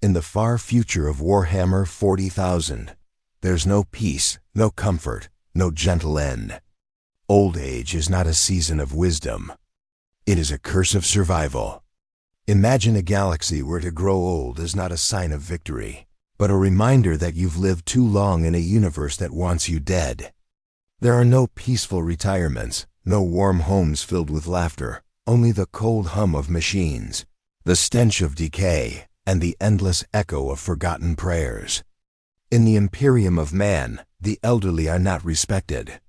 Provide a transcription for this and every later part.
In the far future of Warhammer 40,000, there's no peace, no comfort, no gentle end. Old age is not a season of wisdom. It is a curse of survival. Imagine a galaxy where to grow old is not a sign of victory, but a reminder that you've lived too long in a universe that wants you dead. There are no peaceful retirements, no warm homes filled with laughter, only the cold hum of machines, the stench of decay, and the endless echo of forgotten prayers. In the Imperium of Man, the elderly are not respected.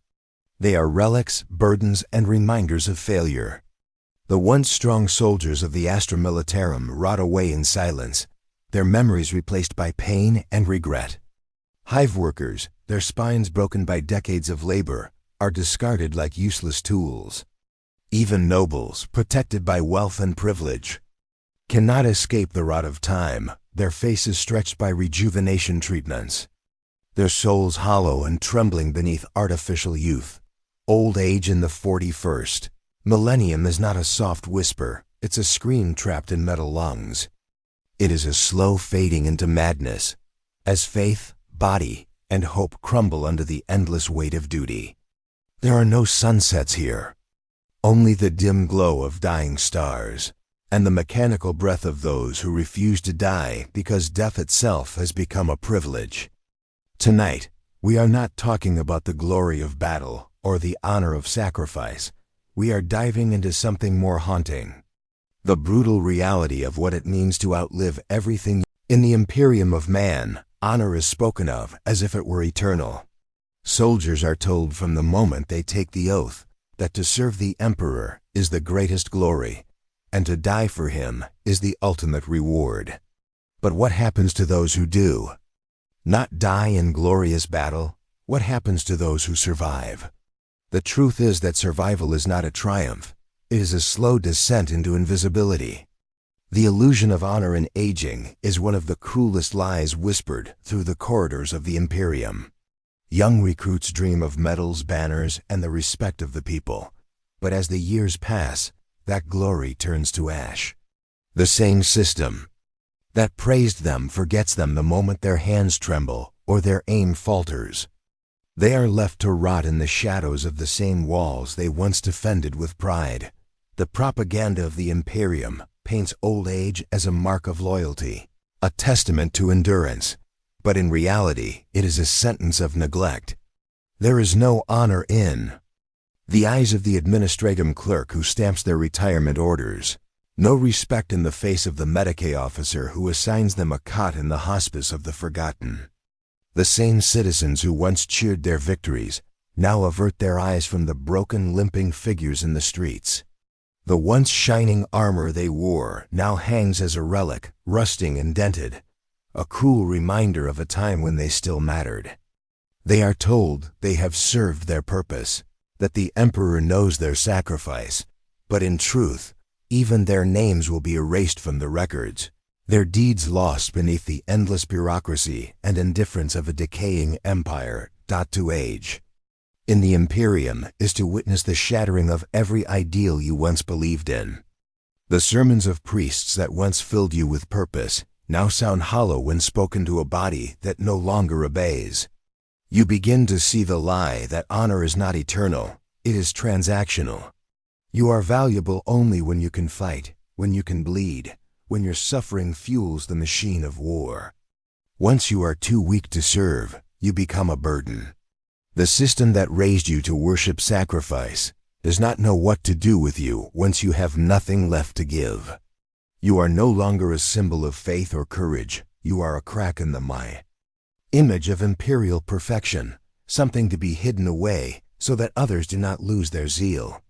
They are relics, burdens, and reminders of failure. The once strong soldiers of the Astra Militarum rot away in silence, their memories replaced by pain and regret. Hive workers, their spines broken by decades of labor, are discarded like useless tools. Even nobles, protected by wealth and privilege, cannot escape the rot of time, their faces stretched by rejuvenation treatments, their souls hollow and trembling beneath artificial youth. Old age in the 41st millennium is not a soft whisper, it's a scream trapped in metal lungs. It is a slow fading into madness, as faith, body, and hope crumble under the endless weight of duty. There are no sunsets here, only the dim glow of dying stars, and the mechanical breath of those who refuse to die because death itself has become a privilege. Tonight, we are not talking about the glory of battle or the honor of sacrifice. We are diving into something more haunting. The brutal reality of what it means to outlive everything. In the Imperium of Man, honor is spoken of as if it were eternal. Soldiers are told from the moment they take the oath that to serve the Emperor is the greatest glory, and to die for him is the ultimate reward. But what happens to those who do not die in glorious battle? What happens to those who survive? The truth is that survival is not a triumph. It is a slow descent into invisibility. The illusion of honor in aging is one of the cruelest lies whispered through the corridors of the Imperium. Young recruits dream of medals, banners, and the respect of the people. But as the years pass, that glory turns to ash. The same system that praised them forgets them the moment their hands tremble or their aim falters. They are left to rot in the shadows of the same walls they once defended with pride. The propaganda of the Imperium paints old age as a mark of loyalty, a testament to endurance, but in reality it is a sentence of neglect. There is no honor in the eyes of the administratum clerk who stamps their retirement orders, no respect in the face of the decay officer who assigns them a cot in the hospice of the forgotten. The same citizens who once cheered their victories now avert their eyes from the broken, limping figures in the streets. The once shining armor they wore now hangs as a relic, rusting and dented, a cruel reminder of a time when they still mattered. They are told they have served their purpose, that the Emperor knows their sacrifice, but in truth, even their names will be erased from the records, their deeds lost beneath the endless bureaucracy and indifference of a decaying empire. To age in the Imperium is to witness the shattering of every ideal you once believed in. The sermons of priests that once filled you with purpose now sound hollow when spoken to a body that no longer obeys. You begin to see the lie that honor is not eternal, it is transactional. You are valuable only when you can fight, when you can bleed, when your suffering fuels the machine of war. Once you are too weak to serve, you become a burden. The system that raised you to worship sacrifice does not know what to do with you once you have nothing left to give. You are no longer a symbol of faith or courage, you are a crack in the image of imperial perfection, something to be hidden away so that others do not lose their zeal.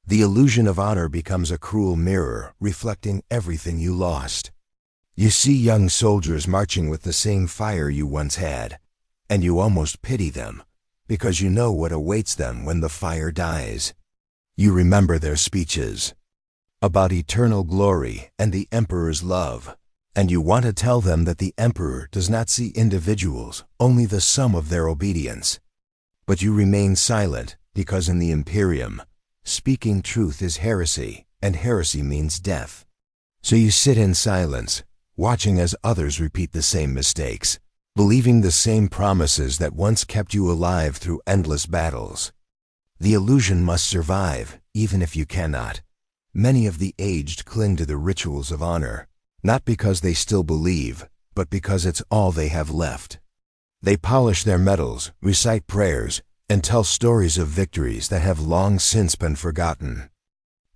The illusion of honor becomes a cruel mirror reflecting everything you lost. You see young soldiers marching with the same fire you once had, and you almost pity them, because you know what awaits them when the fire dies. You remember their speeches about eternal glory and the Emperor's love, and you want to tell them that the Emperor does not see individuals, only the sum of their obedience. But you remain silent because in the Imperium, speaking truth is heresy, and heresy means death. So you sit in silence, watching as others repeat the same mistakes, believing the same promises that once kept you alive through endless battles. The illusion must survive, even if you cannot. Many of the aged cling to the rituals of honor, not because they still believe, but because it's all they have left. They polish their medals, recite prayers, and tell stories of victories that have long since been forgotten.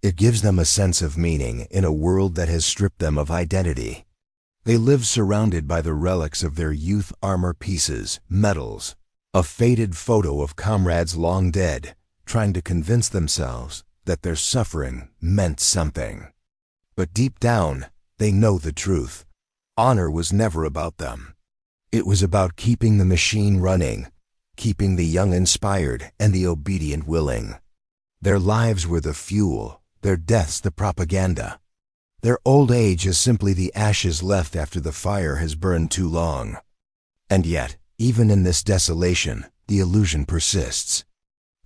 It gives them a sense of meaning in a world that has stripped them of identity. They live surrounded by the relics of their youth, armor pieces, medals, a faded photo of comrades long dead, trying to convince themselves that their suffering meant something. But deep down, they know the truth. Honor was never about them. It was about keeping the machine running, keeping the young inspired and the obedient willing. Their lives were the fuel, their deaths the propaganda. Their old age is simply the ashes left after the fire has burned too long. And yet, even in this desolation, the illusion persists.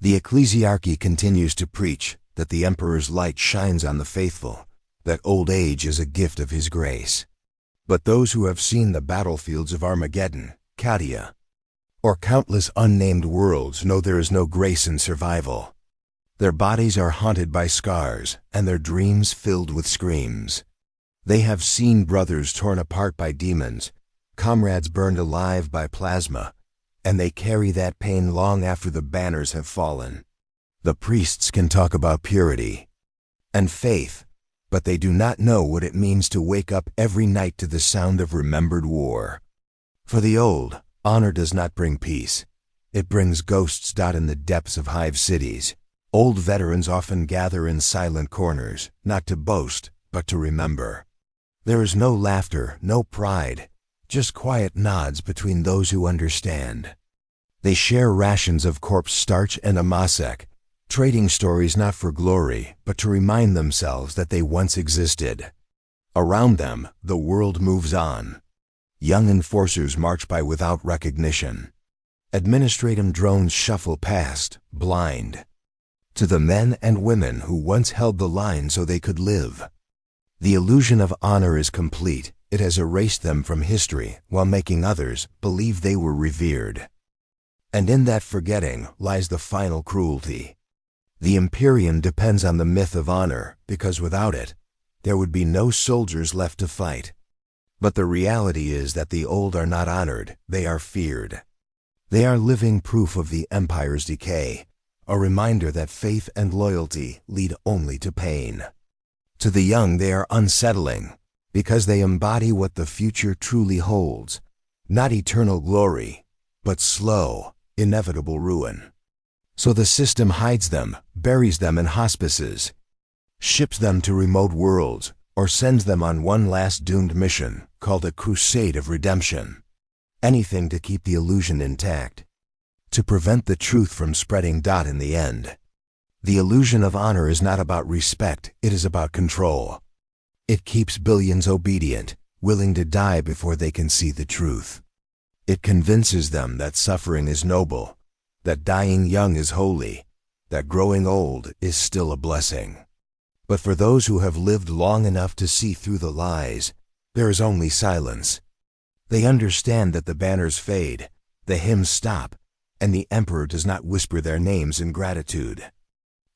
The ecclesiarchy continues to preach that the emperor's light shines on the faithful, that old age is a gift of his grace. But those who have seen the battlefields of Armageddon, Cadia, or countless unnamed worlds know there is no grace in survival. Their bodies are haunted by scars, and their dreams filled with screams. They have seen brothers torn apart by demons, comrades burned alive by plasma, and they carry that pain long after the banners have fallen. The priests can talk about purity and faith, but they do not know what it means to wake up every night to the sound of remembered war. For the old, honor does not bring peace. It brings ghosts. In the depths of hive cities, old veterans often gather in silent corners, not to boast, but to remember. There is no laughter, no pride, just quiet nods between those who understand. They share rations of corpse starch and a masek, trading stories not for glory, but to remind themselves that they once existed. Around them, the world moves on. Young enforcers march by without recognition. Administrative drones shuffle past, blind. To the men and women who once held the line so they could live. The illusion of honor is complete. It has erased them from history while making others believe they were revered. And in that forgetting lies the final cruelty. The Imperium depends on the myth of honor because without it, there would be no soldiers left to fight. But the reality is that the old are not honored, they are feared. They are living proof of the Empire's decay, a reminder that faith and loyalty lead only to pain. To the young they are unsettling, because they embody what the future truly holds, not eternal glory, but slow, inevitable ruin. So the system hides them, buries them in hospices, ships them to remote worlds, or sends them on one last doomed mission called a crusade of redemption. Anything to keep the illusion intact, to prevent the truth from spreading. In the end, the illusion of honor is not about respect, it is about control. It keeps billions obedient, willing to die before they can see the truth. It convinces them that suffering is noble, that dying young is holy, that growing old is still a blessing. But for those who have lived long enough to see through the lies, there is only silence. They understand that the banners fade, the hymns stop, and the emperor does not whisper their names in gratitude.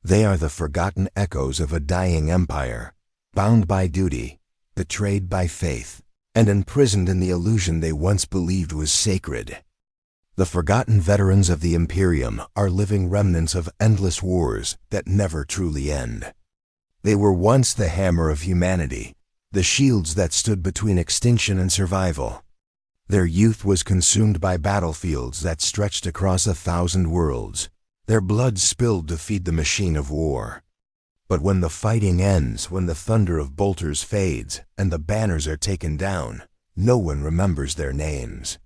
They are the forgotten echoes of a dying empire, bound by duty, betrayed by faith, and imprisoned in the illusion they once believed was sacred. The forgotten veterans of the Imperium are living remnants of endless wars that never truly end. They were once the hammer of humanity, the shields that stood between extinction and survival. Their youth was consumed by battlefields that stretched across 1,000 worlds, their blood spilled to feed the machine of war. But when the fighting ends, when the thunder of bolters fades, and the banners are taken down, no one remembers their names.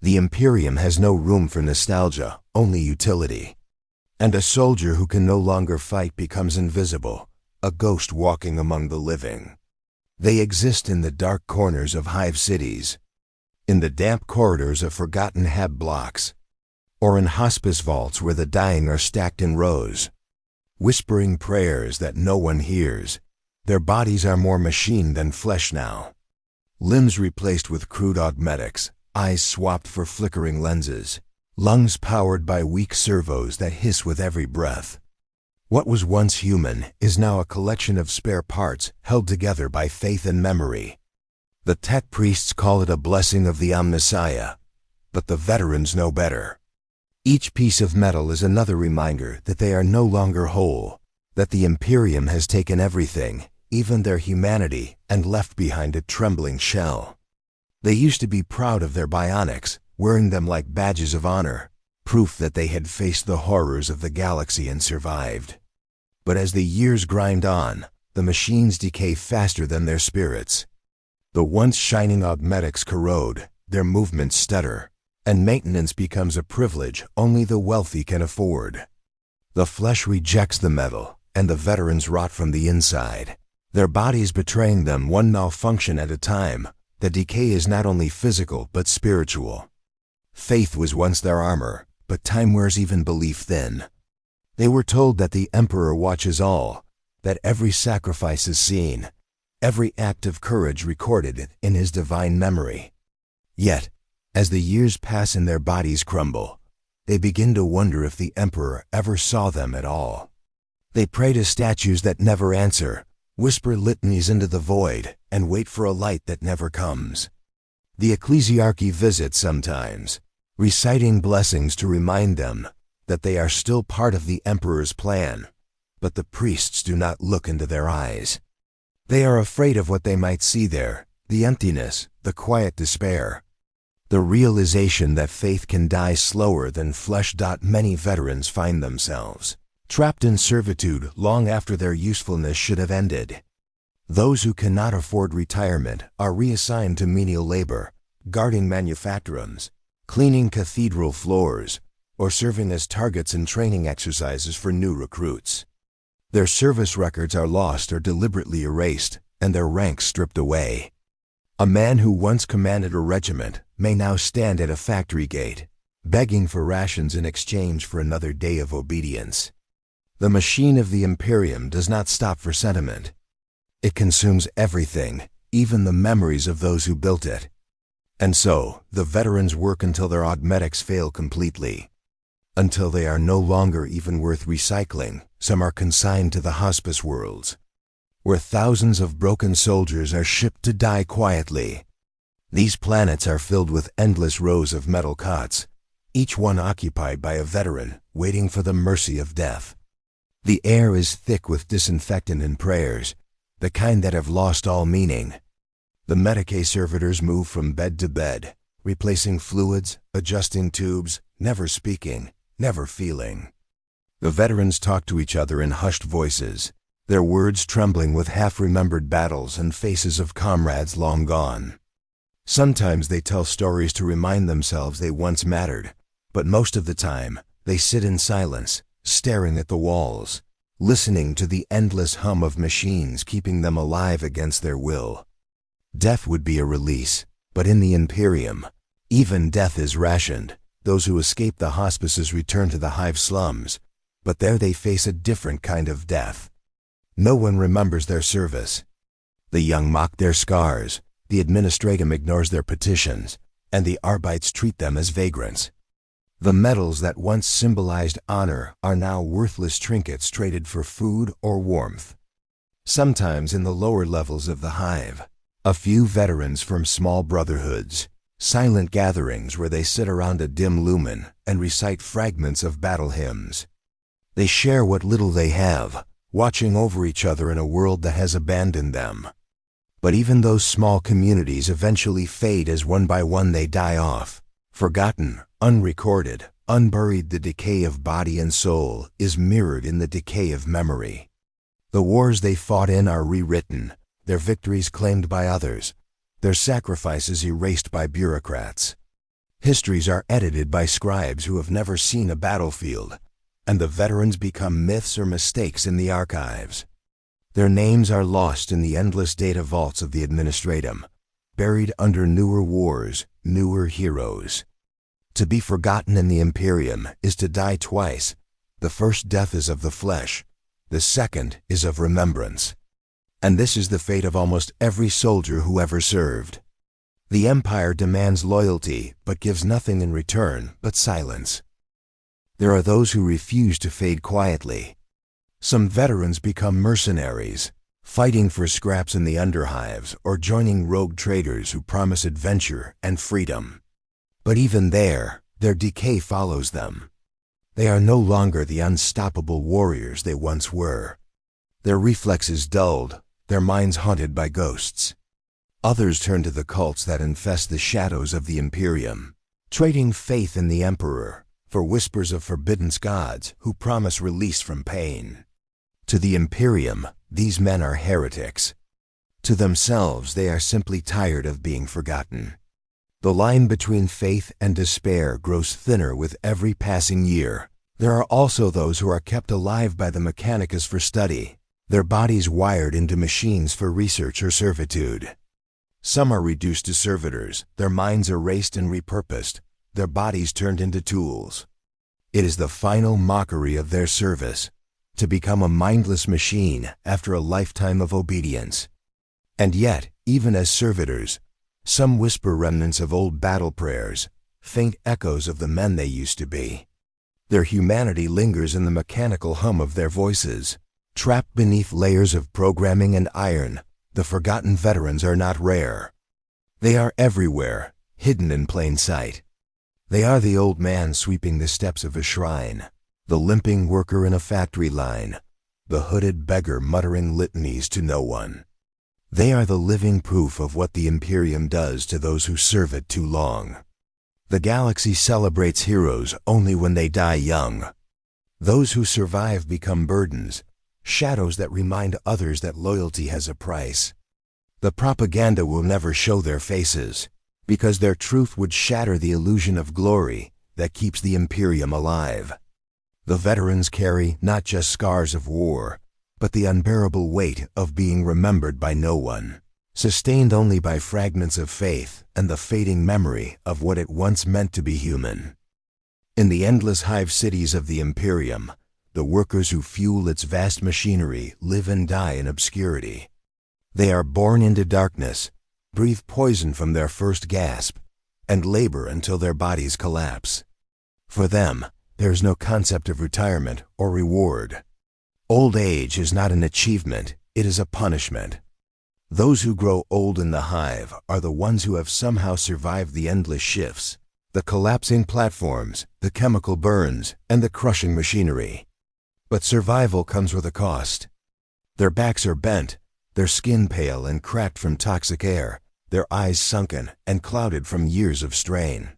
The Imperium has no room for nostalgia, only utility. And a soldier who can no longer fight becomes invisible, a ghost walking among the living. They exist in the dark corners of hive cities, in the damp corridors of forgotten hab blocks, or in hospice vaults where the dying are stacked in rows, whispering prayers that no one hears. Their bodies are more machine than flesh now. Limbs replaced with crude augmetics, eyes swapped for flickering lenses, lungs powered by weak servos that hiss with every breath. What was once human is now a collection of spare parts held together by faith and memory. The tech priests call it a blessing of the Omnissiah, but the veterans know better. Each piece of metal is another reminder that they are no longer whole, that the Imperium has taken everything, even their humanity, and left behind a trembling shell. They used to be proud of their bionics, wearing them like badges of honor, proof that they had faced the horrors of the galaxy and survived. But as the years grind on, the machines decay faster than their spirits. The once shining augmetics corrode, their movements stutter, and maintenance becomes a privilege only the wealthy can afford. The flesh rejects the metal, and the veterans rot from the inside, their bodies betraying them one malfunction at a time. The decay is not only physical but spiritual. Faith was once their armor, but time wears even belief thin. They were told that the Emperor watches all, that every sacrifice is seen, every act of courage recorded in his divine memory. Yet, as the years pass and their bodies crumble, they begin to wonder if the Emperor ever saw them at all. They pray to statues that never answer, whisper litanies into the void, and wait for a light that never comes. The ecclesiarchy visits sometimes, reciting blessings to remind them that they are still part of the Emperor's plan, but the priests do not look into their eyes. They are afraid of what they might see there, the emptiness, the quiet despair, the realization that faith can die slower than flesh. Many veterans find themselves trapped in servitude long after their usefulness should have ended. Those who cannot afford retirement are reassigned to menial labor, guarding manufactorums, cleaning cathedral floors, or serving as targets in training exercises for new recruits. Their service records are lost or deliberately erased, and their ranks stripped away. A man who once commanded a regiment may now stand at a factory gate, begging for rations in exchange for another day of obedience. The machine of the Imperium does not stop for sentiment. It consumes everything, even the memories of those who built it. And so, the veterans work until their augmetics fail completely. Until they are no longer even worth recycling, some are consigned to the hospice worlds, where thousands of broken soldiers are shipped to die quietly. These planets are filled with endless rows of metal cots, each one occupied by a veteran waiting for the mercy of death. The air is thick with disinfectant and prayers, the kind that have lost all meaning. The Medicae servitors move from bed to bed, replacing fluids, adjusting tubes, never speaking, never feeling. The veterans talk to each other in hushed voices, their words trembling with half-remembered battles and faces of comrades long gone. Sometimes they tell stories to remind themselves they once mattered, but most of the time, they sit in silence, staring at the walls, listening to the endless hum of machines keeping them alive against their will. Death would be a release, but in the Imperium, even death is rationed. Those who escape the hospices return to the hive slums, but there they face a different kind of death. No one remembers their service. The young mock their scars, the administratum ignores their petitions, and the Arbites treat them as vagrants. The metals that once symbolized honor are now worthless trinkets traded for food or warmth. Sometimes in the lower levels of the hive, a few veterans form small brotherhoods, silent gatherings where they sit around a dim lumen and recite fragments of battle hymns. They share what little they have, watching over each other in a world that has abandoned them. But even those small communities eventually fade as one by one they die off, forgotten, unrecorded, unburied. The decay of body and soul is mirrored in the decay of memory. The wars they fought in are rewritten, their victories claimed by others, their sacrifices erased by bureaucrats. Histories are edited by scribes who have never seen a battlefield, and the veterans become myths or mistakes in the archives. Their names are lost in the endless data vaults of the administratum, buried under newer wars, newer heroes. To be forgotten in the Imperium is to die twice. The first death is of the flesh, the second is of remembrance. And this is the fate of almost every soldier who ever served. The Empire demands loyalty, but gives nothing in return but silence. There are those who refuse to fade quietly. Some veterans become mercenaries, fighting for scraps in the underhives or joining rogue traders who promise adventure and freedom. But even there, their decay follows them. They are no longer the unstoppable warriors they once were. Their reflexes dulled, their minds haunted by ghosts. Others turn to the cults that infest the shadows of the Imperium, trading faith in the Emperor for whispers of forbidden gods who promise release from pain. To the Imperium, these men are heretics. To themselves, they are simply tired of being forgotten. The line between faith and despair grows thinner with every passing year. There are also those who are kept alive by the Mechanicus for study, their bodies wired into machines for research or servitude. Some are reduced to servitors, their minds erased and repurposed, their bodies turned into tools. It is the final mockery of their service, to become a mindless machine after a lifetime of obedience. And yet, even as servitors, some whisper remnants of old battle prayers, faint echoes of the men they used to be. Their humanity lingers in the mechanical hum of their voices. Trapped beneath layers of programming and iron, the forgotten veterans are not rare. They are everywhere, hidden in plain sight. They are the old man sweeping the steps of a shrine, the limping worker in a factory line, the hooded beggar muttering litanies to no one. They are the living proof of what the Imperium does to those who serve it too long. The galaxy celebrates heroes only when they die young. Those who survive become burdens, shadows that remind others that loyalty has a price. The propaganda will never show their faces, because their truth would shatter the illusion of glory that keeps the Imperium alive. The veterans carry not just scars of war, but the unbearable weight of being remembered by no one, sustained only by fragments of faith and the fading memory of what it once meant to be human. In the endless hive cities of the Imperium, the workers who fuel its vast machinery live and die in obscurity. They are born into darkness, breathe poison from their first gasp, and labor until their bodies collapse. For them, there is no concept of retirement or reward. Old age is not an achievement, it is a punishment. Those who grow old in the hive are the ones who have somehow survived the endless shifts, the collapsing platforms, the chemical burns, and the crushing machinery. But survival comes with a cost. Their backs are bent, their skin pale and cracked from toxic air, their eyes sunken and clouded from years of strain.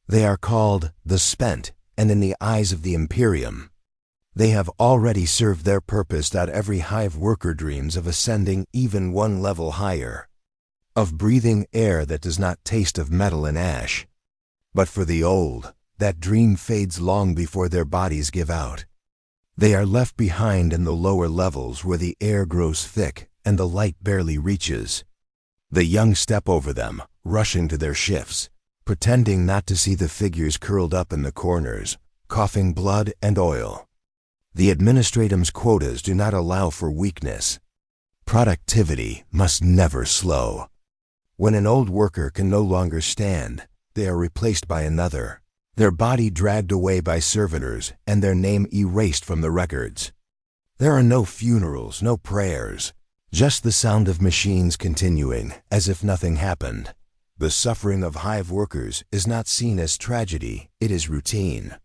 They are called the spent, and in the eyes of the Imperium, they have already served their purpose that every hive worker dreams of ascending even one level higher, of breathing air that does not taste of metal and ash. But for the old, that dream fades long before their bodies give out. They are left behind in the lower levels where the air grows thick and the light barely reaches. The young step over them, rushing to their shifts, pretending not to see the figures curled up in the corners, coughing blood and oil. The administratum's quotas do not allow for weakness. Productivity must never slow. When an old worker can no longer stand, they are replaced by another, their body dragged away by servitors and their name erased from the records. There are no funerals, no prayers, just the sound of machines continuing as if nothing happened. The suffering of hive workers is not seen as tragedy, it is routine.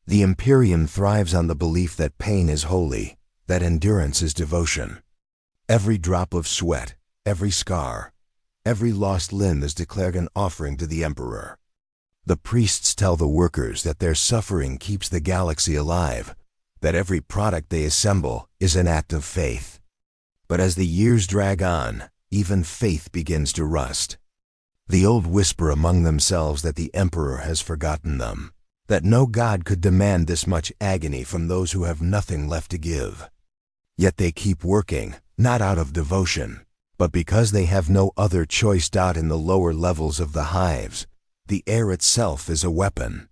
The Imperium thrives on the belief that pain is holy, that endurance is devotion. Every drop of sweat, every scar, every lost limb is declared an offering to the Emperor. The priests tell the workers that their suffering keeps the galaxy alive, that every product they assemble is an act of faith. But as the years drag on, even faith begins to rust. The old whisper among themselves that the Emperor has forgotten them, that no god could demand this much agony from those who have nothing left to give. Yet they keep working, not out of devotion, but because they have no other choice. In the lower levels of the hives, the air itself is a weapon.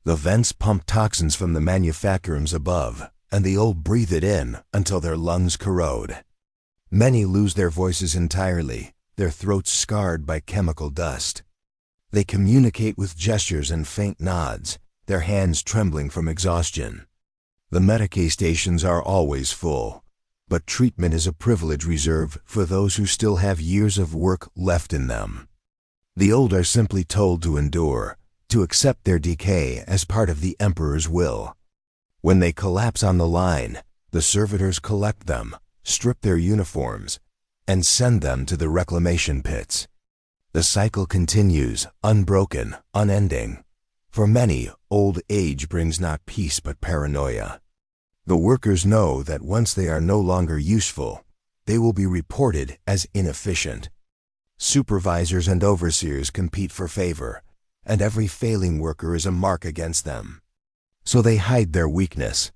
The vents pump toxins from the manufacturers above, and the old breathe it in until their lungs corrode. Many lose their voices entirely, their throats scarred by chemical dust. They communicate with gestures and faint nods, their hands trembling from exhaustion. The Medicae stations are always full, but treatment is a privilege reserved for those who still have years of work left in them. The old are simply told to endure, to accept their decay as part of the Emperor's will. When they collapse on the line, the servitors collect them, strip their uniforms, and send them to the reclamation pits. The cycle continues, unbroken, unending. For many, old age brings not peace but paranoia. The workers know that once they are no longer useful, they will be reported as inefficient. Supervisors and overseers compete for favor, and every failing worker is a mark against them. So they hide their weakness.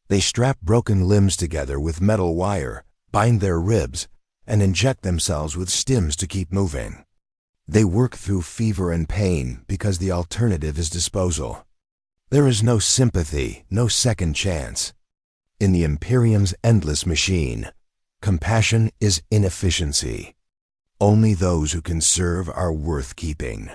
They strap broken limbs together with metal wire, bind their ribs, and inject themselves with stims to keep moving. They work through fever and pain because the alternative is disposal. There is no sympathy, no second chance. In the Imperium's endless machine, compassion is inefficiency. Only those who can serve are worth keeping.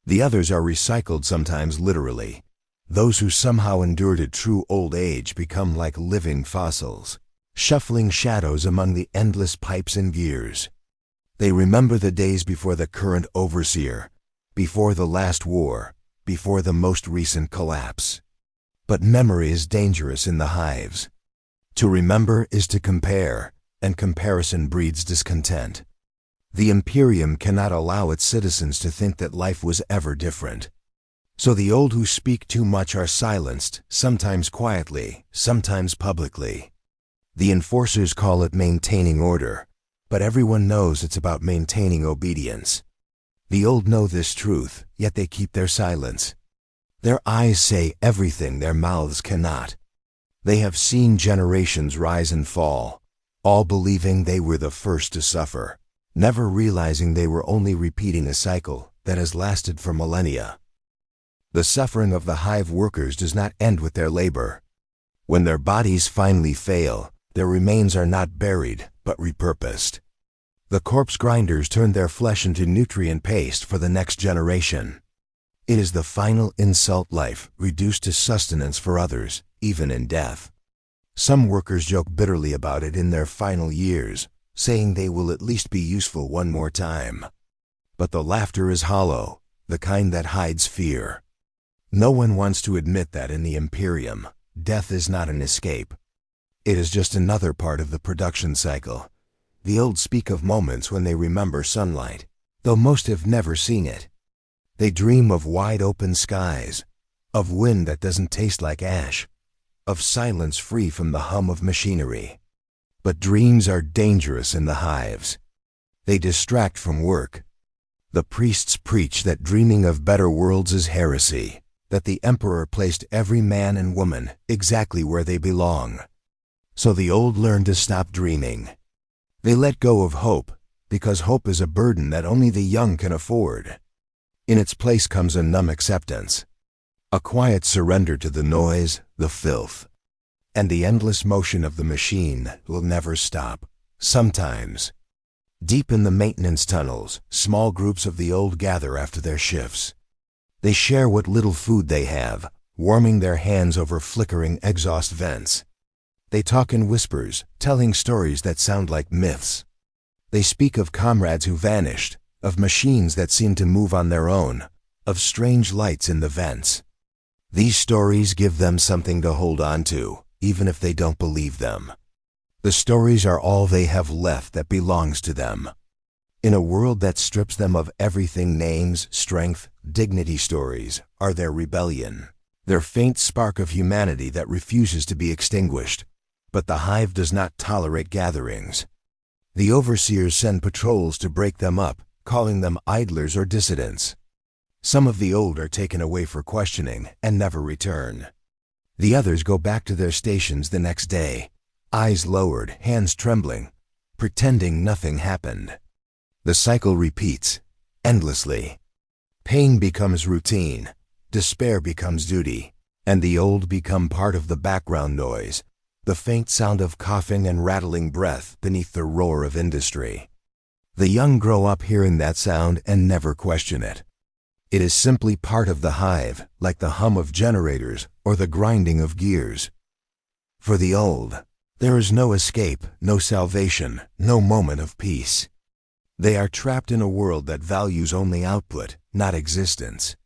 The others are recycled, sometimes literally. Those who somehow endure to true old age become like living fossils, shuffling shadows among the endless pipes and gears. They remember the days before the current overseer, before the last war, before the most recent collapse. But memory is dangerous in the hives. To remember is to compare, and comparison breeds discontent. The Imperium cannot allow its citizens to think that life was ever different. So the old who speak too much are silenced, sometimes quietly, sometimes publicly. The enforcers call it maintaining order, but everyone knows it's about maintaining obedience. The old know this truth, yet they keep their silence. Their eyes say everything their mouths cannot. They have seen generations rise and fall, all believing they were the first to suffer, never realizing they were only repeating a cycle that has lasted for millennia. The suffering of the hive workers does not end with their labor. When their bodies finally fail, their remains are not buried, but repurposed. The corpse grinders turn their flesh into nutrient paste for the next generation. It is the final insult life, reduced to sustenance for others, even in death. Some workers joke bitterly about it in their final years, saying they will at least be useful one more time. But the laughter is hollow, the kind that hides fear. No one wants to admit that in the Imperium, death is not an escape. It is just another part of the production cycle. The old speak of moments when they remember sunlight, though most have never seen it. They dream of wide open skies, of wind that doesn't taste like ash, of silence free from the hum of machinery. But dreams are dangerous in the hives. They distract from work. The priests preach that dreaming of better worlds is heresy, that the Emperor placed every man and woman exactly where they belong. So the old learn to stop dreaming. They let go of hope, because hope is a burden that only the young can afford. In its place comes a numb acceptance, a quiet surrender to the noise, the filth, and the endless motion of the machine will never stop. Sometimes, deep in the maintenance tunnels, small groups of the old gather after their shifts. They share what little food they have, warming their hands over flickering exhaust vents. They talk in whispers, telling stories that sound like myths. They speak of comrades who vanished, of machines that seem to move on their own, of strange lights in the vents. These stories give them something to hold on to, even if they don't believe them. The stories are all they have left that belongs to them. In a world that strips them of everything, names, strength, dignity, stories are their rebellion, their faint spark of humanity that refuses to be extinguished. But the hive does not tolerate gatherings. The overseers send patrols to break them up, calling them idlers or dissidents. Some of the old are taken away for questioning and never return. The others go back to their stations the next day, eyes lowered, hands trembling, pretending nothing happened. The cycle repeats, endlessly. Pain becomes routine, despair becomes duty, and the old become part of the background noise, the faint sound of coughing and rattling breath beneath the roar of industry. The young grow up hearing that sound and never question it. It is simply part of the hive, like the hum of generators or the grinding of gears. For the old, there is no escape, no salvation, no moment of peace. They are trapped in a world that values only output, not existence.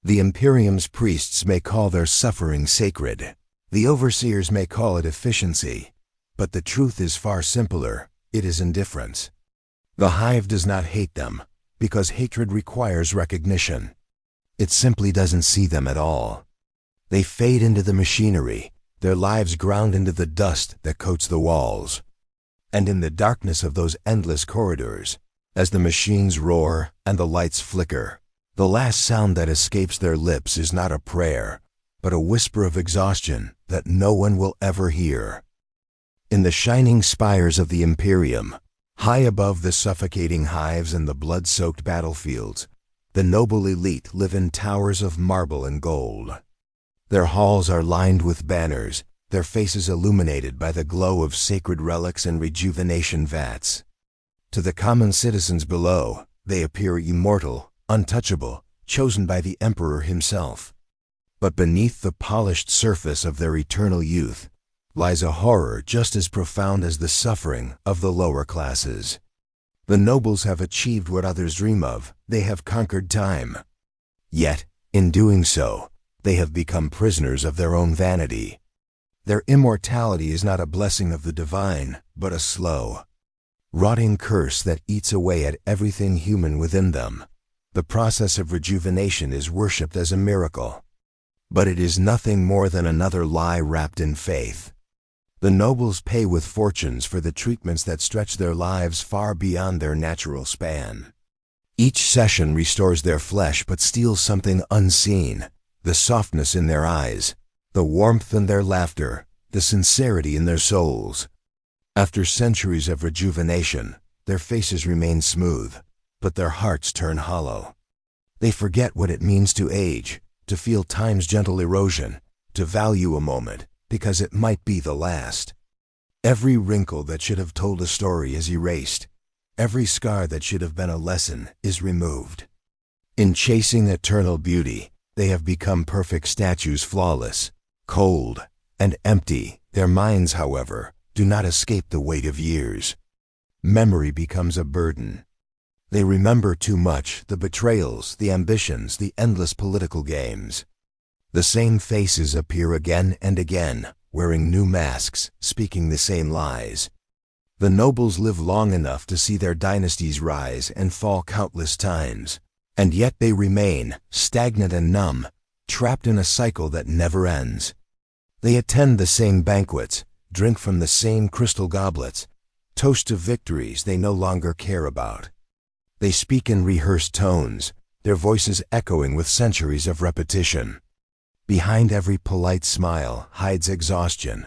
The Imperium's priests may call their suffering sacred. The overseers may call it efficiency. But the truth is far simpler. It is indifference. The hive does not hate them, because hatred requires recognition. It simply doesn't see them at all. They fade into the machinery, their lives ground into the dust that coats the walls. And in the darkness of those endless corridors, as the machines roar and the lights flicker, the last sound that escapes their lips is not a prayer, but a whisper of exhaustion that no one will ever hear. In the shining spires of the Imperium, high above the suffocating hives and the blood-soaked battlefields, the noble elite live in towers of marble and gold. Their halls are lined with banners, their faces illuminated by the glow of sacred relics and rejuvenation vats. To the common citizens below, they appear immortal, untouchable, chosen by the Emperor himself. But beneath the polished surface of their eternal youth lies a horror just as profound as the suffering of the lower classes. The nobles have achieved what others dream of. They have conquered time. Yet, in doing so, they have become prisoners of their own vanity. Their immortality is not a blessing of the divine, but a slow, rotting curse that eats away at everything human within them. The process of rejuvenation is worshipped as a miracle. But it is nothing more than another lie wrapped in faith. The nobles pay with fortunes for the treatments that stretch their lives far beyond their natural span. Each session restores their flesh but steals something unseen, the softness in their eyes, the warmth in their laughter, the sincerity in their souls. After centuries of rejuvenation, their faces remain smooth, but their hearts turn hollow. They forget what it means to age, to feel time's gentle erosion, to value a moment, because it might be the last. Every wrinkle that should have told a story is erased. Every scar that should have been a lesson is removed. In chasing eternal beauty, they have become perfect statues, flawless, cold, and empty. Their minds, however, do not escape the weight of years. Memory becomes a burden. They remember too much, the betrayals, the ambitions, the endless political games. The same faces appear again and again, wearing new masks, speaking the same lies. The nobles live long enough to see their dynasties rise and fall countless times, and yet they remain, stagnant and numb, trapped in a cycle that never ends. They attend the same banquets, drink from the same crystal goblets, toast to victories they no longer care about. They speak in rehearsed tones, their voices echoing with centuries of repetition. Behind every polite smile hides exhaustion,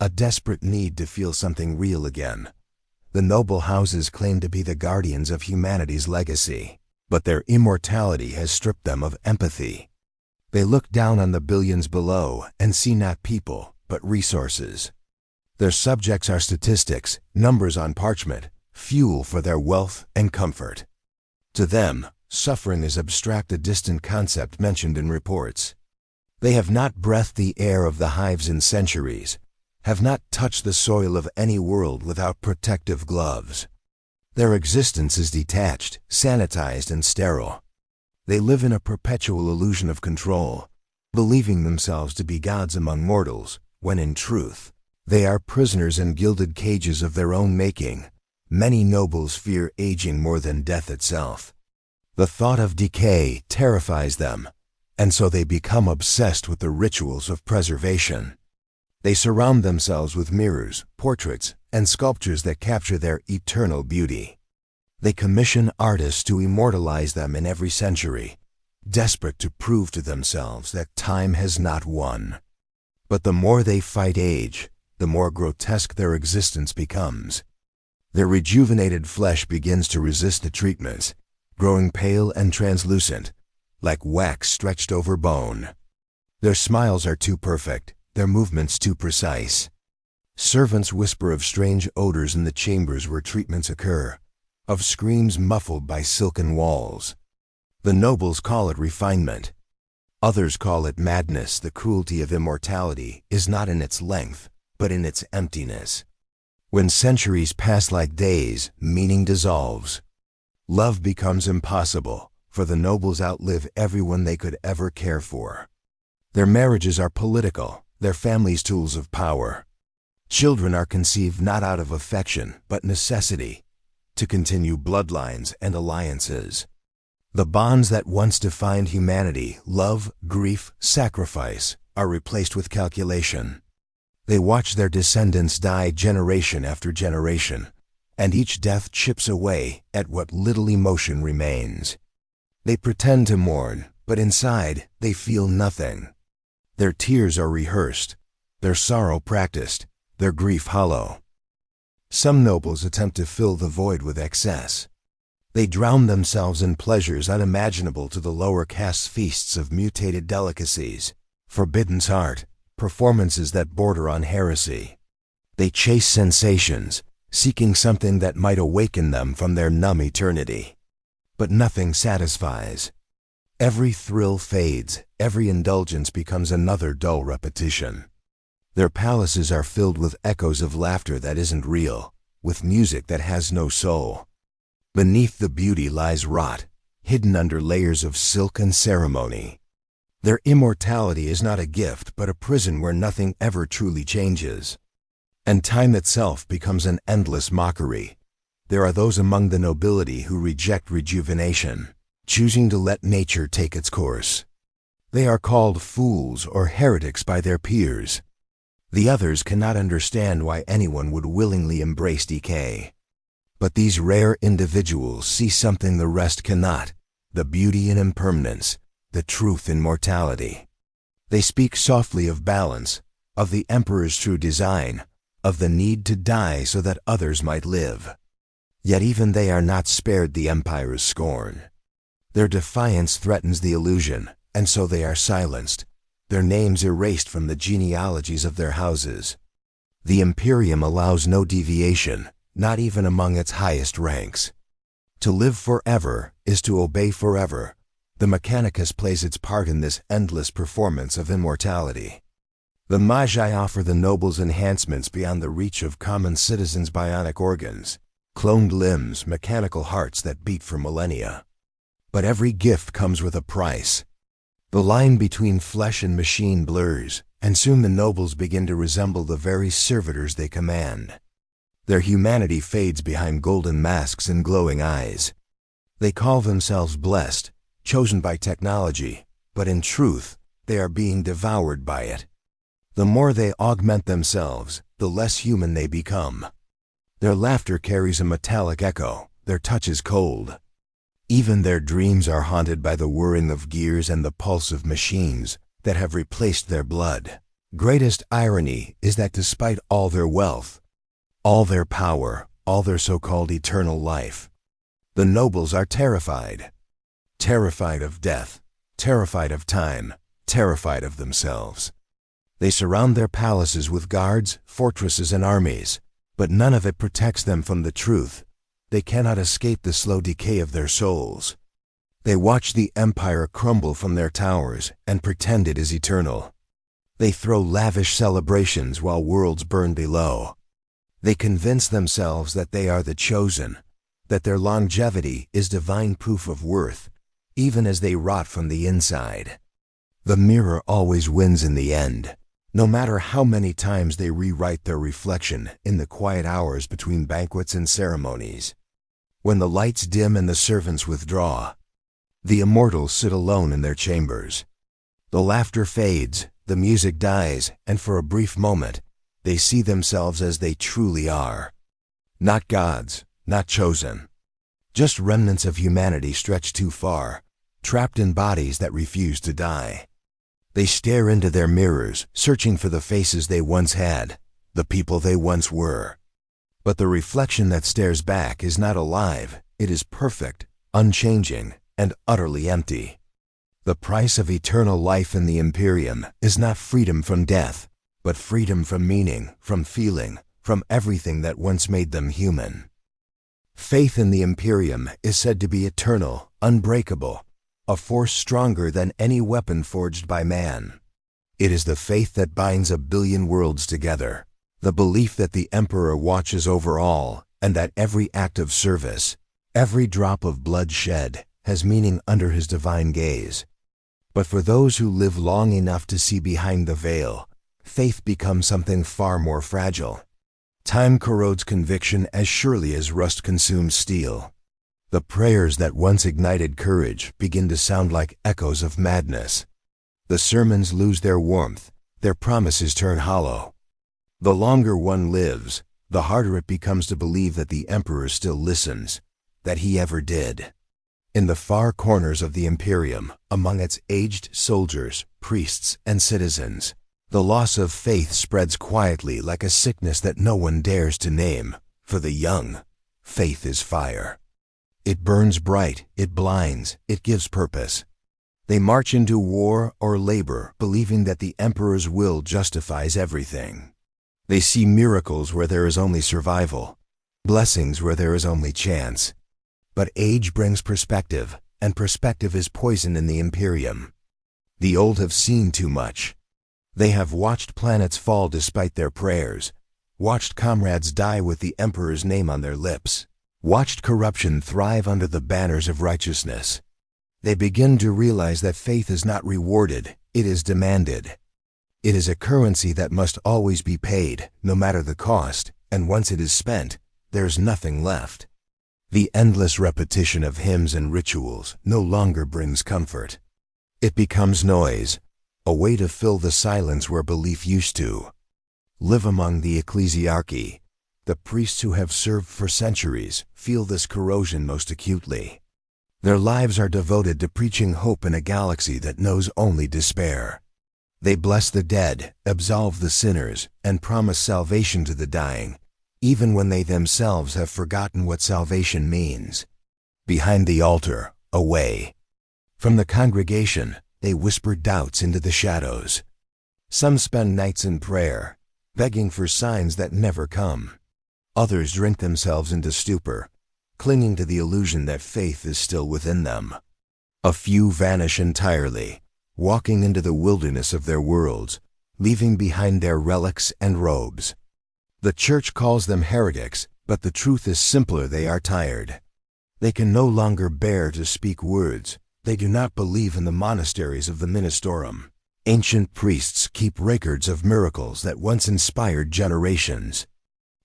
a desperate need to feel something real again. The noble houses claim to be the guardians of humanity's legacy, but their immortality has stripped them of empathy. They look down on the billions below and see not people, but resources. Their subjects are statistics, numbers on parchment, fuel for their wealth and comfort. To them, suffering is abstract, a distant concept mentioned in reports. They have not breathed the air of the hives in centuries, have not touched the soil of any world without protective gloves. Their existence is detached, sanitized, and sterile. They live in a perpetual illusion of control, believing themselves to be gods among mortals, when in truth, they are prisoners in gilded cages of their own making. Many nobles fear aging more than death itself. The thought of decay terrifies them, and so they become obsessed with the rituals of preservation. They surround themselves with mirrors, portraits, and sculptures that capture their eternal beauty. They commission artists to immortalize them in every century, desperate to prove to themselves that time has not won. But the more they fight age, the more grotesque their existence becomes. Their rejuvenated flesh begins to resist the treatments, growing pale and translucent, like wax stretched over bone. Their smiles are too perfect, their movements too precise. Servants whisper of strange odors in the chambers where treatments occur, of screams muffled by silken walls. The nobles call it refinement. Others call it madness. The cruelty of immortality is not in its length, but in its emptiness. When centuries pass like days, meaning dissolves. Love becomes impossible, for the nobles outlive everyone they could ever care for. Their marriages are political, their families tools of power. Children are conceived not out of affection, but necessity, to continue bloodlines and alliances. The bonds that once defined humanity, love, grief, sacrifice, are replaced with calculation. They watch their descendants die generation after generation, and each death chips away at what little emotion remains. They pretend to mourn, but inside they feel nothing. Their tears are rehearsed, their sorrow practiced, their grief hollow. Some nobles attempt to fill the void with excess. They drown themselves in pleasures unimaginable to the lower caste's feasts of mutated delicacies, forbidden art, performances that border on heresy. They chase sensations, seeking something that might awaken them from their numb eternity. But nothing satisfies. Every thrill fades, every indulgence becomes another dull repetition. Their palaces are filled with echoes of laughter that isn't real, with music that has no soul. Beneath the beauty lies rot, hidden under layers of silk and ceremony. Their immortality is not a gift, but a prison where nothing ever truly changes. And time itself becomes an endless mockery. There are those among the nobility who reject rejuvenation, choosing to let nature take its course. They are called fools or heretics by their peers. The others cannot understand why anyone would willingly embrace decay. But these rare individuals see something the rest cannot, the beauty in impermanence, the truth in mortality. They speak softly of balance, of the Emperor's true design, of the need to die so that others might live. Yet even they are not spared the Empire's scorn. Their defiance threatens the illusion, and so they are silenced, their names erased from the genealogies of their houses. The Imperium allows no deviation, not even among its highest ranks. To live forever is to obey forever. The Mechanicus plays its part in this endless performance of immortality. The Magi offer the nobles enhancements beyond the reach of common citizens' bionic organs, cloned limbs, mechanical hearts that beat for millennia. But every gift comes with a price. The line between flesh and machine blurs, and soon the nobles begin to resemble the very servitors they command. Their humanity fades behind golden masks and glowing eyes. They call themselves blessed, chosen by technology, but in truth, they are being devoured by it. The more they augment themselves, the less human they become. Their laughter carries a metallic echo, their touch is cold. Even their dreams are haunted by the whirring of gears and the pulse of machines that have replaced their blood. Greatest irony is that despite all their wealth, all their power, all their so-called eternal life, the nobles are terrified. Terrified of death, terrified of time, terrified of themselves. They surround their palaces with guards, fortresses, and armies, but none of it protects them from the truth. They cannot escape the slow decay of their souls. They watch the empire crumble from their towers and pretend it is eternal. They throw lavish celebrations while worlds burn below. They convince themselves that they are the chosen, that their longevity is divine proof of worth, even as they rot from the inside. The mirror always wins in the end, no matter how many times they rewrite their reflection in the quiet hours between banquets and ceremonies. When the lights dim and the servants withdraw, the immortals sit alone in their chambers. The laughter fades, the music dies, and for a brief moment, they see themselves as they truly are. Not gods, not chosen. Just remnants of humanity stretched too far, trapped in bodies that refuse to die. They stare into their mirrors, searching for the faces they once had, the people they once were. But the reflection that stares back is not alive, it is perfect, unchanging, and utterly empty. The price of eternal life in the Imperium is not freedom from death, but freedom from meaning, from feeling, from everything that once made them human. Faith in the Imperium is said to be eternal, unbreakable, a force stronger than any weapon forged by man. It is the faith that binds a billion worlds together, the belief that the Emperor watches over all, and that every act of service, every drop of blood shed, has meaning under his divine gaze. But for those who live long enough to see behind the veil, faith becomes something far more fragile. Time corrodes conviction as surely as rust consumes steel. The prayers that once ignited courage begin to sound like echoes of madness. The sermons lose their warmth, their promises turn hollow. The longer one lives, the harder it becomes to believe that the Emperor still listens, that he ever did. In the far corners of the Imperium, among its aged soldiers, priests, and citizens, the loss of faith spreads quietly like a sickness that no one dares to name. For the young, faith is fire. It burns bright, it blinds, it gives purpose. They march into war or labor, believing that the Emperor's will justifies everything. They see miracles where there is only survival, blessings where there is only chance. But age brings perspective, and perspective is poison in the Imperium. The old have seen too much. They have watched planets fall despite their prayers, watched comrades die with the Emperor's name on their lips, watched corruption thrive under the banners of righteousness. They begin to realize that faith is not rewarded, it is demanded. It is a currency that must always be paid, no matter the cost, and once it is spent, there is nothing left. The endless repetition of hymns and rituals no longer brings comfort. It becomes noise, a way to fill the silence where belief used to. Live among the ecclesiarchy. The priests who have served for centuries feel this corrosion most acutely. Their lives are devoted to preaching hope in a galaxy that knows only despair. They bless the dead, absolve the sinners, and promise salvation to the dying, even when they themselves have forgotten what salvation means. Behind the altar, away from the congregation, they whisper doubts into the shadows. Some spend nights in prayer, begging for signs that never come. Others drink themselves into stupor, clinging to the illusion that faith is still within them. A few vanish entirely, walking into the wilderness of their worlds, leaving behind their relics and robes. The Church calls them heretics, but the truth is simpler: they are tired. They can no longer bear to speak words. They do not believe in the monasteries of the Ministorum. Ancient priests keep records of miracles that once inspired generations.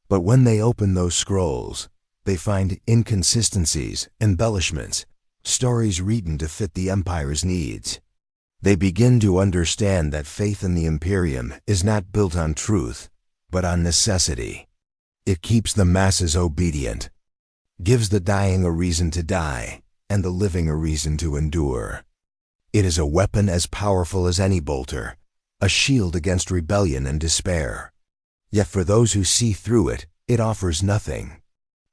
But when they open those scrolls, they find inconsistencies, embellishments, stories written to fit the Empire's needs. They begin to understand that faith in the Imperium is not built on truth, but on necessity. It keeps the masses obedient, gives the dying a reason to die, and the living a reason to endure. It is a weapon as powerful as any bolter, a shield against rebellion and despair. Yet for those who see through it, it offers nothing.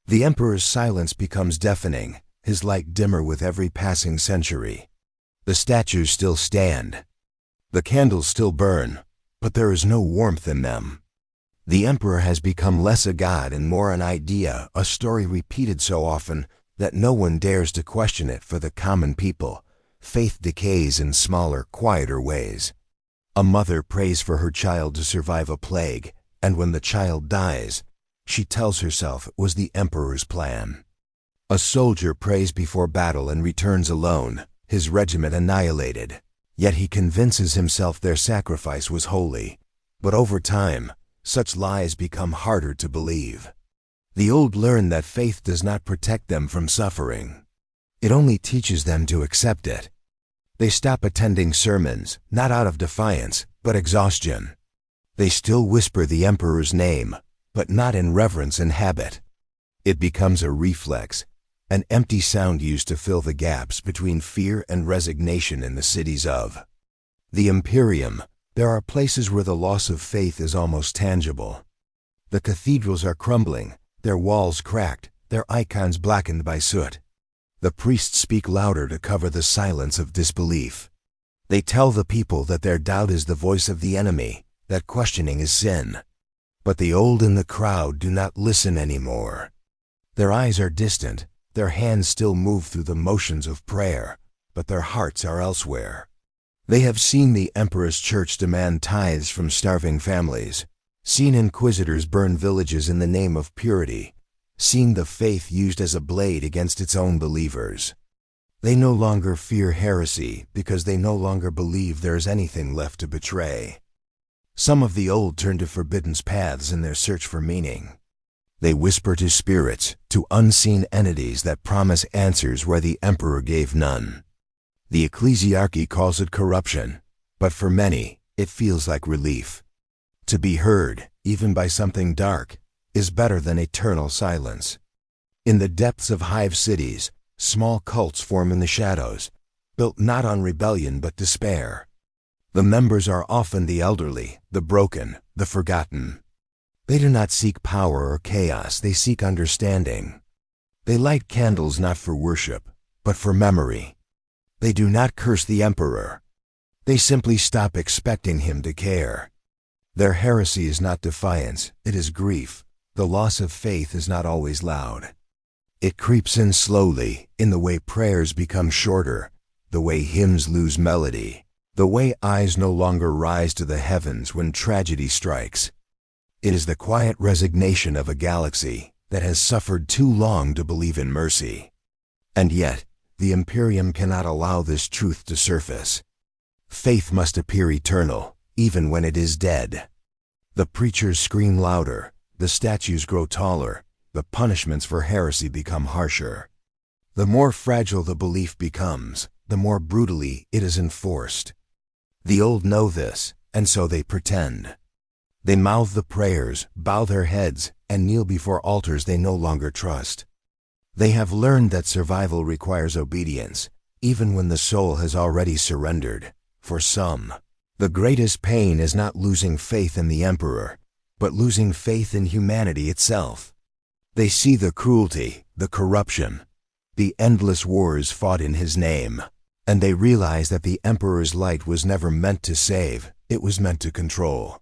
The Emperor's silence becomes deafening, his light dimmer with every passing century. The statues still stand. The candles still burn, but there is no warmth in them. The Emperor has become less a god and more an idea, a story repeated so often that no one dares to question it. For the common people, faith decays in smaller, quieter ways. A mother prays for her child to survive a plague, and when the child dies, she tells herself it was the Emperor's plan. A soldier prays before battle and returns alone, his regiment annihilated. Yet he convinces himself their sacrifice was holy. But over time, such lies become harder to believe. The old learn that faith does not protect them from suffering. It only teaches them to accept it. They stop attending sermons, not out of defiance, but exhaustion. They still whisper the Emperor's name, but not in reverence and habit. It becomes a reflex, an empty sound used to fill the gaps between fear and resignation in the cities of the Imperium. There are places where the loss of faith is almost tangible. The cathedrals are crumbling, their walls cracked, their icons blackened by soot. The priests speak louder to cover the silence of disbelief. They tell the people that their doubt is the voice of the enemy, that questioning is sin. But the old in the crowd do not listen anymore. Their eyes are distant, their hands still move through the motions of prayer, but their hearts are elsewhere. They have seen the emperor's church demand tithes from starving families, seen inquisitors burn villages in the name of purity, seen the faith used as a blade against its own believers. They no longer fear heresy because they no longer believe there is anything left to betray. Some of the old turn to forbidden paths in their search for meaning. They whisper to spirits, to unseen entities that promise answers where the emperor gave none. The ecclesiarchy calls it corruption, but for many, it feels like relief. To be heard, even by something dark, is better than eternal silence. In the depths of hive cities, small cults form in the shadows, built not on rebellion but despair. The members are often the elderly, the broken, the forgotten. They do not seek power or chaos, they seek understanding. They light candles not for worship, but for memory. They do not curse the emperor. They simply stop expecting him to care. Their heresy is not defiance, it is grief. The loss of faith is not always loud. It creeps in slowly, in the way prayers become shorter, the way hymns lose melody, the way eyes no longer rise to the heavens when tragedy strikes. It is the quiet resignation of a galaxy that has suffered too long to believe in mercy. And yet, the Imperium cannot allow this truth to surface. Faith must appear eternal, even when it is dead. The preachers scream louder, the statues grow taller, the punishments for heresy become harsher. The more fragile the belief becomes, the more brutally it is enforced. The old know this, and so they pretend. They mouth the prayers, bow their heads, and kneel before altars they no longer trust. They have learned that survival requires obedience, even when the soul has already surrendered. For some, the greatest pain is not losing faith in the emperor, but losing faith in humanity itself. They see the cruelty, the corruption, the endless wars fought in his name, and they realize that the emperor's light was never meant to save, it was meant to control.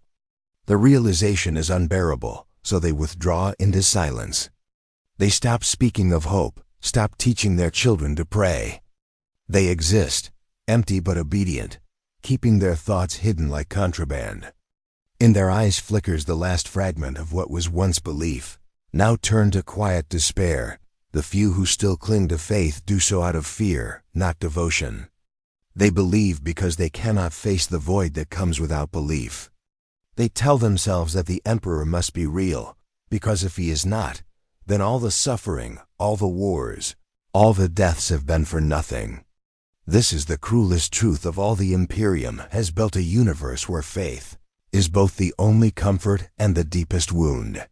The realization is unbearable, so they withdraw into silence. They stop speaking of hope, stop teaching their children to pray. They exist, empty but obedient, keeping their thoughts hidden like contraband. In their eyes flickers the last fragment of what was once belief, now turned to quiet despair. The few who still cling to faith do so out of fear, not devotion. They believe because they cannot face the void that comes without belief. They tell themselves that the emperor must be real, because if he is not, then all the suffering, all the wars, all the deaths have been for nothing. This is the cruelest truth of all. The Imperium has built a universe where faith is both the only comfort and the deepest wound.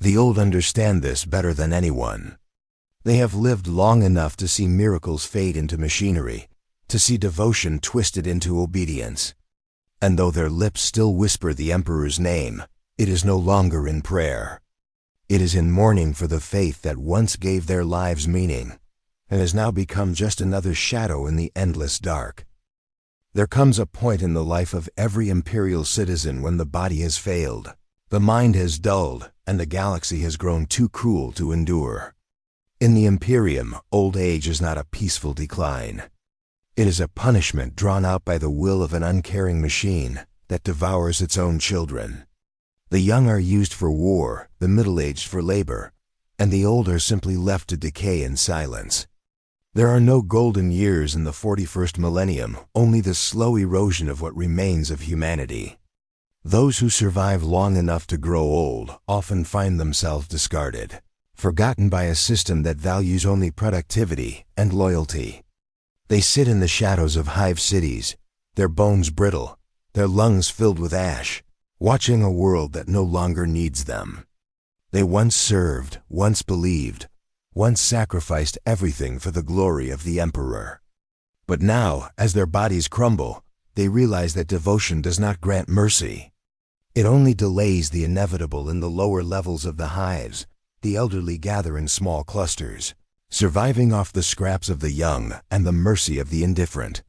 The old understand this better than anyone. They have lived long enough to see miracles fade into machinery, to see devotion twisted into obedience. And though their lips still whisper the emperor's name, it is no longer in prayer. It is in mourning for the faith that once gave their lives meaning, and has now become just another shadow in the endless dark. There comes a point in the life of every imperial citizen when the body has failed, the mind has dulled, and the galaxy has grown too cruel to endure. In the Imperium, old age is not a peaceful decline. It is a punishment drawn out by the will of an uncaring machine that devours its own children. The young are used for war, the middle-aged for labor, and the old are simply left to decay in silence. There are no golden years in the 41st millennium, only the slow erosion of what remains of humanity. Those who survive long enough to grow old often find themselves discarded, forgotten by a system that values only productivity and loyalty. They sit in the shadows of hive cities, their bones brittle, their lungs filled with ash, watching a world that no longer needs them. They once served, once believed, once sacrificed everything for the glory of the emperor. But now, as their bodies crumble, they realize that devotion does not grant mercy. It only delays the inevitable. In the lower levels of the hives, the elderly gather in small clusters, surviving off the scraps of the young and the mercy of the indifferent.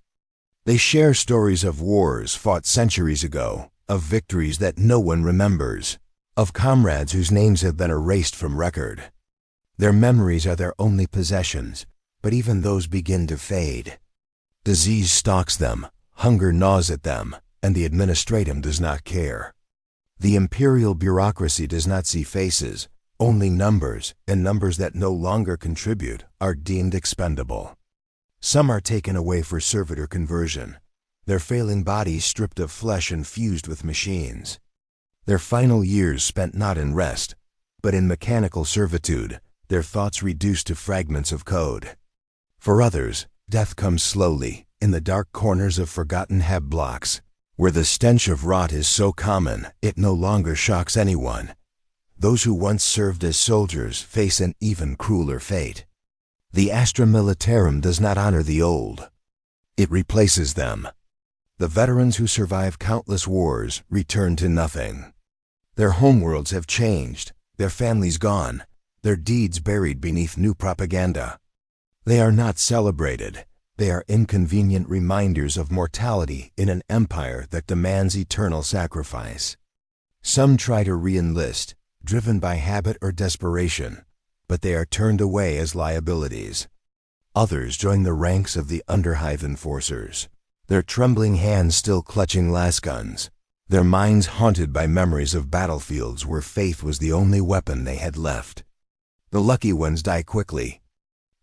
They share stories of wars fought centuries ago, of victories that no one remembers, of comrades whose names have been erased from record. Their memories are their only possessions, but even those begin to fade. Disease stalks them, hunger gnaws at them, and the administratum does not care. The imperial bureaucracy does not see faces, only numbers, and numbers that no longer contribute are deemed expendable. Some are taken away for servitor conversion, their failing bodies stripped of flesh and fused with machines. Their final years spent not in rest, but in mechanical servitude, their thoughts reduced to fragments of code. For others, death comes slowly, in the dark corners of forgotten heb blocks, where the stench of rot is so common it no longer shocks anyone. Those who once served as soldiers face an even crueler fate. The Astra Militarum does not honor the old. It replaces them. The veterans who survive countless wars return to nothing. Their homeworlds have changed, their families gone, their deeds buried beneath new propaganda. They are not celebrated. They are inconvenient reminders of mortality in an empire that demands eternal sacrifice. Some try to re-enlist, driven by habit or desperation, but they are turned away as liabilities. Others join the ranks of the underhive enforcers, their trembling hands still clutching lasguns, their minds haunted by memories of battlefields where faith was the only weapon they had left. The lucky ones die quickly.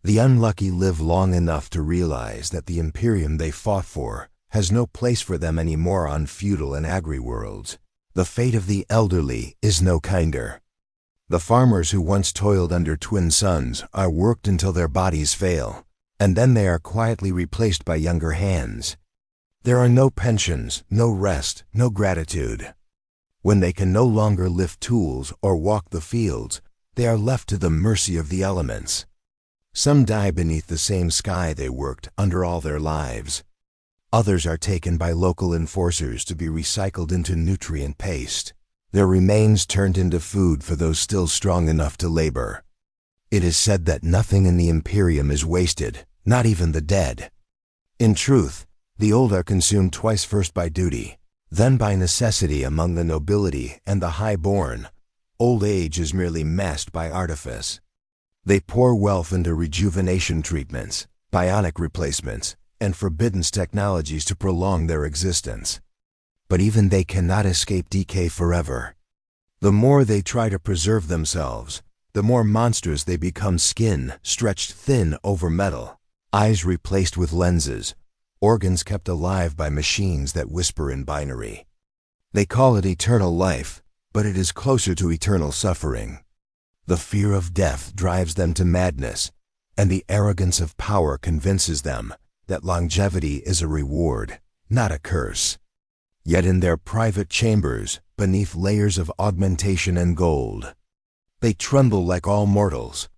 The unlucky live long enough to realize that the Imperium they fought for has no place for them anymore on feudal and agri-worlds. The fate of the elderly is no kinder. The farmers who once toiled under twin suns are worked until their bodies fail, and then they are quietly replaced by younger hands. There are no pensions, no rest, no gratitude. When they can no longer lift tools or walk the fields, they are left to the mercy of the elements. Some die beneath the same sky they worked under all their lives. Others are taken by local enforcers to be recycled into nutrient paste, their remains turned into food for those still strong enough to labor. It is said that nothing in the Imperium is wasted, not even the dead. In truth, the old are consumed twice, first by duty, then by necessity among the nobility and the high-born. Old age is merely masked by artifice. They pour wealth into rejuvenation treatments, bionic replacements, and forbidden technologies to prolong their existence. But even they cannot escape decay forever. The more they try to preserve themselves, the more monstrous they become, skin stretched thin over metal, eyes replaced with lenses, organs kept alive by machines that whisper in binary. They call it eternal life, but it is closer to eternal suffering. The fear of death drives them to madness, and the arrogance of power convinces them that longevity is a reward, not a curse. Yet in their private chambers, beneath layers of augmentation and gold, they tremble like all mortals,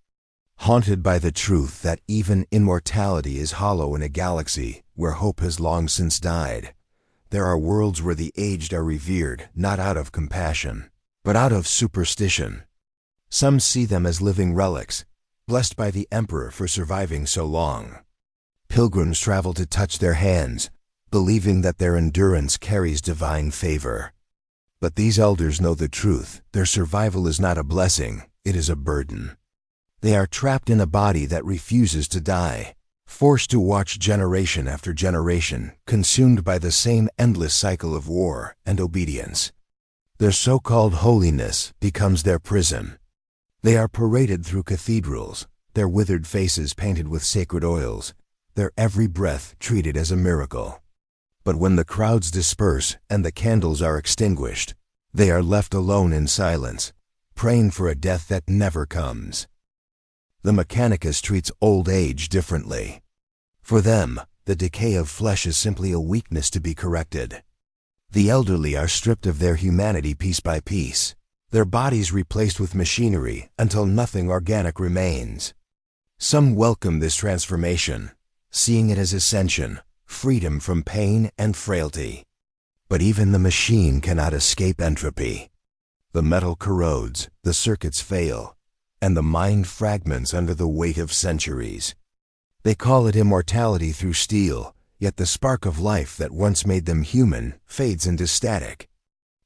haunted by the truth that even immortality is hollow in a galaxy where hope has long since died. There are worlds where the aged are revered not out of compassion, but out of superstition. Some see them as living relics, blessed by the Emperor for surviving so long. Pilgrims travel to touch their hands, believing that their endurance carries divine favor. But these elders know the truth. Their survival is not a blessing, it is a burden. They are trapped in a body that refuses to die, forced to watch generation after generation, consumed by the same endless cycle of war and obedience. Their so-called holiness becomes their prison. They are paraded through cathedrals, their withered faces painted with sacred oils, their every breath treated as a miracle. But when the crowds disperse and the candles are extinguished, they are left alone in silence, praying for a death that never comes. The Mechanicus treats old age differently. For them, the decay of flesh is simply a weakness to be corrected. The elderly are stripped of their humanity piece by piece, their bodies replaced with machinery until nothing organic remains. Some welcome this transformation, seeing it as ascension, freedom from pain and frailty. But even the machine cannot escape entropy. The metal corrodes, the circuits fail, and the mind fragments under the weight of centuries. They call it immortality through steel, yet the spark of life that once made them human fades into static.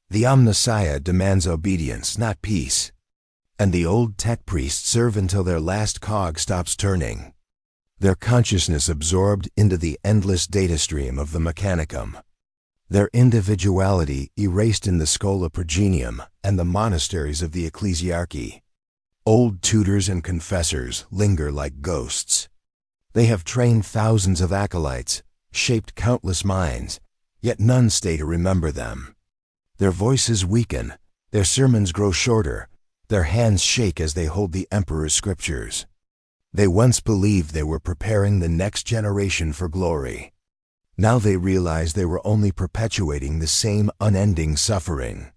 The Omnissiah demands obedience, not peace. And the old tech priests serve until their last cog stops turning, their consciousness absorbed into the endless data stream of the mechanicum, their individuality erased in the Schola Progenium and the monasteries of the ecclesiarchy. Old tutors and confessors linger like ghosts. They have trained thousands of acolytes, shaped countless minds, yet none stay to remember them. Their voices weaken, their sermons grow shorter, their hands shake as they hold the emperor's scriptures. They once believed they were preparing the next generation for glory. Now they realize they were only perpetuating the same unending suffering.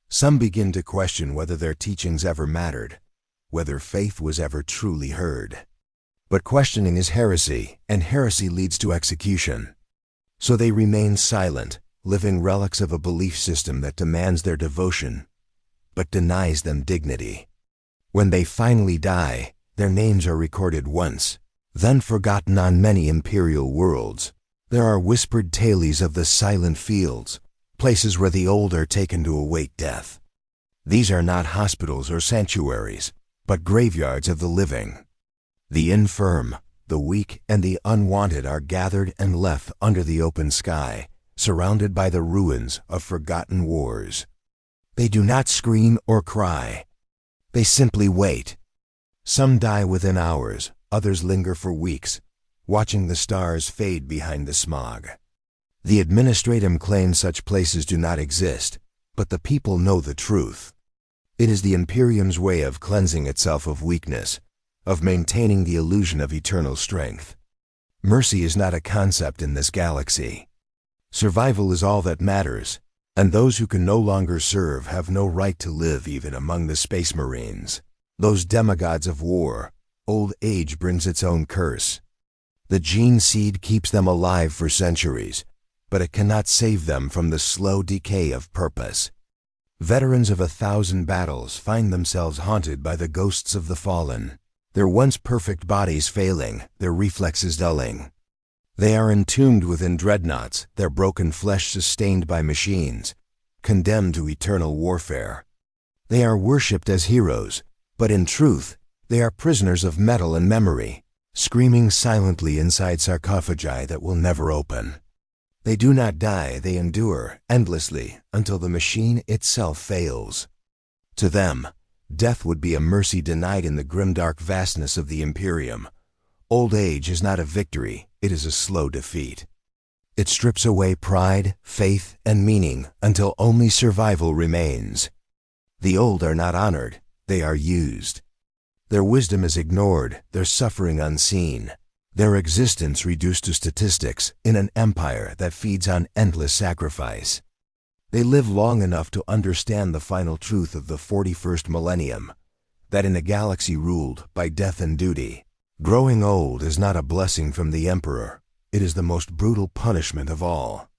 Some begin to question whether their teachings ever mattered, whether faith was ever truly heard. But questioning is heresy, and heresy leads to execution. So they remain silent, living relics of a belief system that demands their devotion, but denies them dignity. When they finally die, their names are recorded once, then forgotten on many imperial worlds. There are whispered tales of the silent fields, places where the old are taken to await death. These are not hospitals or sanctuaries, but graveyards of the living. The infirm, the weak, and the unwanted are gathered and left under the open sky, surrounded by the ruins of forgotten wars. They do not scream or cry. They simply wait. Some die within hours, others linger for weeks, watching the stars fade behind the smog. The administratum claims such places do not exist, but the people know the truth. It is the Imperium's way of cleansing itself of weakness, of maintaining the illusion of eternal strength. Mercy is not a concept in this galaxy. Survival is all that matters, and those who can no longer serve have no right to live even among the Space Marines. Those demigods of war, old age brings its own curse. The gene seed keeps them alive for centuries, but it cannot save them from the slow decay of purpose. Veterans of 1,000 battles find themselves haunted by the ghosts of the fallen, their once perfect bodies failing, their reflexes dulling. They are entombed within dreadnoughts, their broken flesh sustained by machines, condemned to eternal warfare. They are worshipped as heroes, but in truth, they are prisoners of metal and memory, screaming silently inside sarcophagi that will never open. They do not die, they endure endlessly until the machine itself fails. To them, death would be a mercy denied in the grimdark vastness of the Imperium. Old age is not a victory, it is a slow defeat. It strips away pride, faith, and meaning until only survival remains. The old are not honored, they are used. Their wisdom is ignored, their suffering unseen, their existence reduced to statistics in an empire that feeds on endless sacrifice. They live long enough to understand the final truth of the 41st millennium, that in a galaxy ruled by death and duty, growing old is not a blessing from the Emperor, it is the most brutal punishment of all.